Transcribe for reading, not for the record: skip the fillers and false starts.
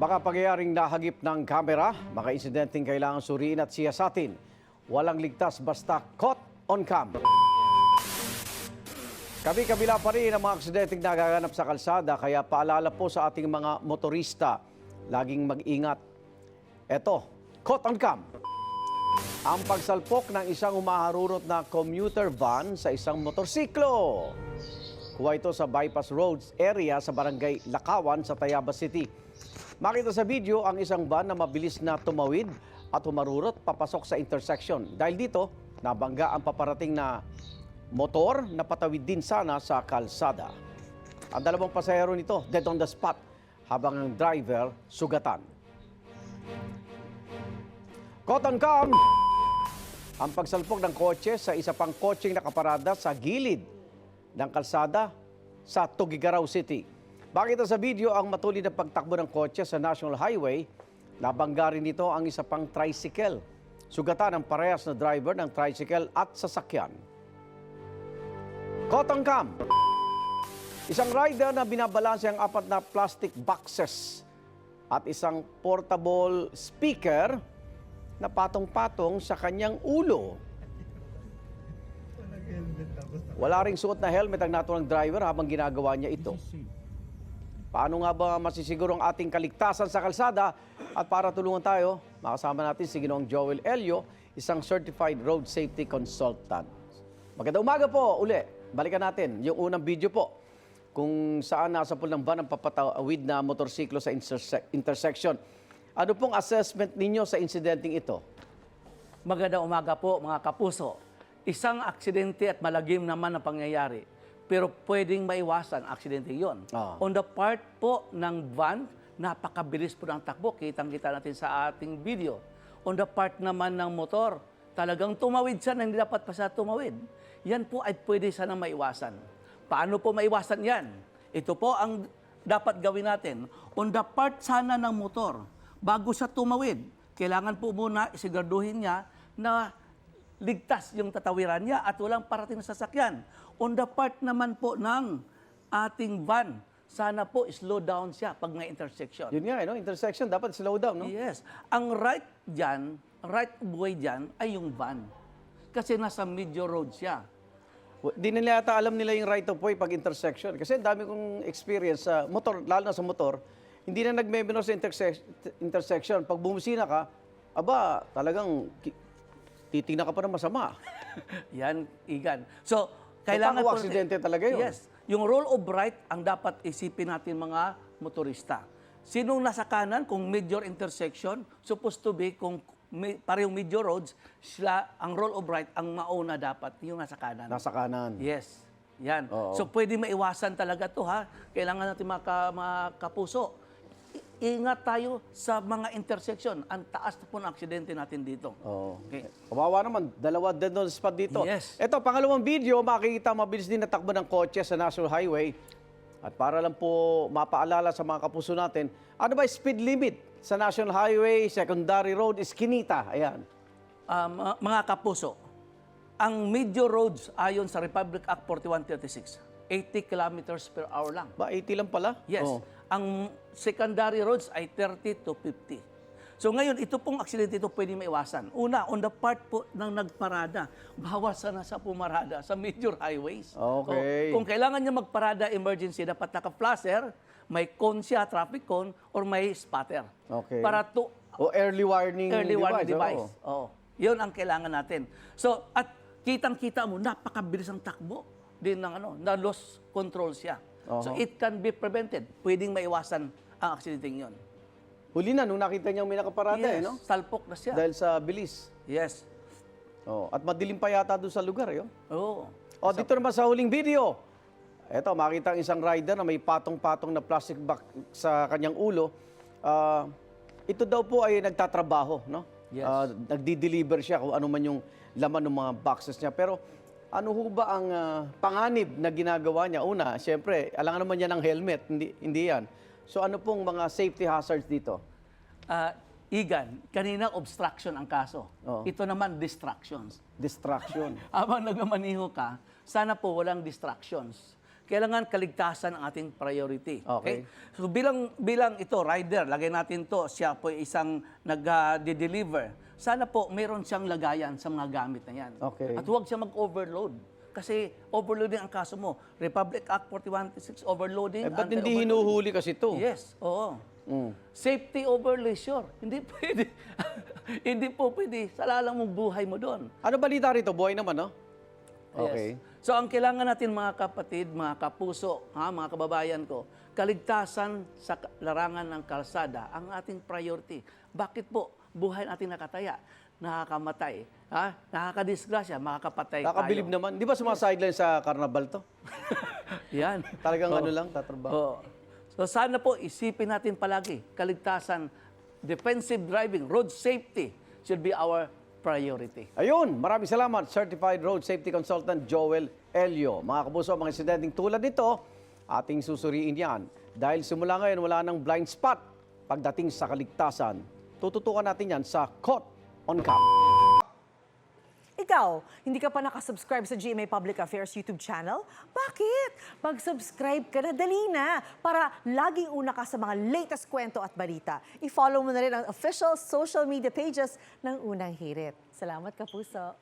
Baka pangyayaring nahagip ng kamera, mga insidenteng kailangan suriin at siyasatin. Walang ligtas basta caught on cam. Kabi-kabila pa rin ang mga aksidenteng nagaganap sa kalsada, kaya paalala po sa ating mga motorista, laging mag-ingat. Eto, caught on cam. Ang pagsalpok ng isang umaharurot na commuter van sa isang motorsiklo. Kuha ito sa Bypass Roads area sa Barangay Lakawan sa Tayabas City. Makita sa video ang isang van na mabilis na tumawid at humarurot papasok sa intersection. Dahil dito, nabangga ang paparating na motor na patawid din sana sa kalsada. Ang dalawang pasahero nito, dead on the spot, habang ang driver, sugatan. Caught on cam! Ang pagsalpok ng kotse sa isa pang kotseng nakaparada sa gilid ng kalsada sa Tugigaraw City. Bakita sa video ang matulid na pagtakbo ng kotse sa National Highway, nabangga rin nito ang isa pang tricycle. Sugatan ang parehas na driver ng tricycle at sasakyan. Caught on cam! Isang rider na binabalanse ang apat na plastic boxes at isang portable speaker na patong-patong sa kanyang ulo. Wala ring suot na helmet ang naturang driver habang ginagawa niya ito. Paano nga ba masisiguro ang ating kaligtasan sa kalsada? At para tulungan tayo, makasama natin si Ginoong Joel Elio, isang Certified Road Safety Consultant. Magandang umaga po, uli. Balikan natin yung unang video po kung saan nasa pool ng van ang papatawid na motorsiklo sa intersection. Ano pong assessment ninyo sa insidenteng ito? Magandang umaga po mga kapuso. Isang aksidente at malagim naman ang pangyayari. Pero pwedeng maiwasan ang aksidente yon. On the part po ng van, napakabilis po ng takbo. Kitang-kita natin sa ating video. On the part naman ng motor, talagang tumawid siya na hindi dapat pa siya tumawid. Yan po ay pwede sana maiwasan. Paano po maiwasan yan? Ito po ang dapat gawin natin. On the part sana ng motor, bago siya tumawid, kailangan po muna isiguraduhin niya na ligtas yung tatawiran niya at walang parating na sasakyan. On the part naman po ng ating van, sana po slow down siya pag may intersection. Yun nga, no? Intersection, dapat slow down, no? Yes. Ang right dyan, right of way dyan ay yung van. Kasi nasa major road siya. Di nila yata alam nila yung right of way pag intersection. Kasi ang dami kong experience sa motor, lalo na sa motor, hindi na nagme-menor sa intersection. Pag bumusina ka, aba, talagang titingnan ka pa ng masama. Yan, Igan. So, kailangan po aksidente talaga yun. Yes. Yung rule of right ang dapat isipin natin mga motorista. Sinong nasa kanan, kung major intersection, supposed to be, kung parehong major roads, sila, ang rule of right, ang mauna dapat, yung nasa kanan. Nasa kanan. Yes. Yan. Oo. So, pwede maiwasan talaga to ha. Kailangan natin mga kapuso. Ingat tayo sa mga intersection. Ang taas na po ng aksidente natin dito. Oh. Okay. Kawawa naman, dalawa dead on the spot dito. Yes. Ito, pangalawang video, makikita mabilis din na takbo ng kotse sa National Highway. At para lang po mapaalala sa mga kapuso natin, ano ba speed limit sa National Highway, secondary road, Eskinita? Ayan. Mga kapuso, ang major roads ayon sa Republic Act 4136, 80 kilometers per hour lang. Ba, 80 lang pala? Yes. Oh. Ang secondary roads ay 30 to 50. So ngayon, ito pong aksidente ito pwede maiwasan. Una, on the part po ng nagparada, bawasan na sa pumarada sa major highways. Okay. So, kung kailangan niya magparada emergency, dapat naka-flasher, may cone siya, traffic cone, or may spotter. Okay. Para to O early warning device. Oh. Yun ang kailangan natin. So, at kitang-kita mo, napakabilis ang takbo din ng na loss control siya. So, it can be prevented. Pwedeng maiwasan ang aksidenteng yun. Huli na, nung nakita niya may nakaparada, Yes, no? salpok na siya. Dahil sa bilis. Yes. Oh, at madilim pa yata doon sa lugar, eh. Oo. O, dito naman sa huling video. Eto, makita ang isang rider na may patong-patong na plastic bag sa kanyang ulo. Ito daw po ay nagtatrabaho, no? Yes. Nagdi-deliver siya kung ano man yung laman ng mga boxes niya. Pero ano ho ba ang panganib na ginagawa niya? Una, siyempre, alangan naman niya ng helmet, hindi yan. So ano pong mga safety hazards dito? Igan, kanina obstruction ang kaso. Oo. Ito naman distractions. Distraction. Habang nagmamaniho ka, sana po walang distractions. kailangan kaligtasan ang ating priority. Okay. So bilang ito, rider, lagay natin to, siya po isang nag-deliver. Sana po meron siyang lagayan sa mga gamit na yan. Okay. At huwag siya mag-overload. Kasi overloading ang kaso mo. Republic Act 4126, overloading. Ba't hindi anti-overloading. hinuhuli kasi ito? Yes, oo. Mm. Safety over leisure. Hindi pwede. Hindi po pwede. Salalang mong buhay mo doon. Ano balita rito? Buhay naman, no? Okay. Yes. So ang kailangan natin mga kapatid, mga kapuso, mga kababayan ko, kaligtasan sa larangan ng kalsada ang ating priority. Bakit po? Buhay natin nakataya, nakakamatay, nakakadisgrasya, makakapatay Nakakabilib tayo. naman. Di ba sumasideline sa carnival to? Yan. Talagang ano lang, tatrabaho. Oo. So sana po isipin natin palagi, kaligtasan, defensive driving, road safety should be our priority. Ayun, maraming salamat, Certified Road Safety Consultant Joel Elio. Mga kapuso, mga insidenteng tulad nito, ating susuriin yan. Dahil simula ngayon, wala nang blind spot pagdating sa kaligtasan. Tututukan natin yan sa Caught on Cam. Ikaw, hindi ka pa nakasubscribe sa GMA Public Affairs YouTube channel? Bakit? Mag-subscribe ka na, dali na, para laging una ka sa mga latest kwento at balita. I-follow mo na rin ang official social media pages ng Unang Hirit. Salamat, Kapuso.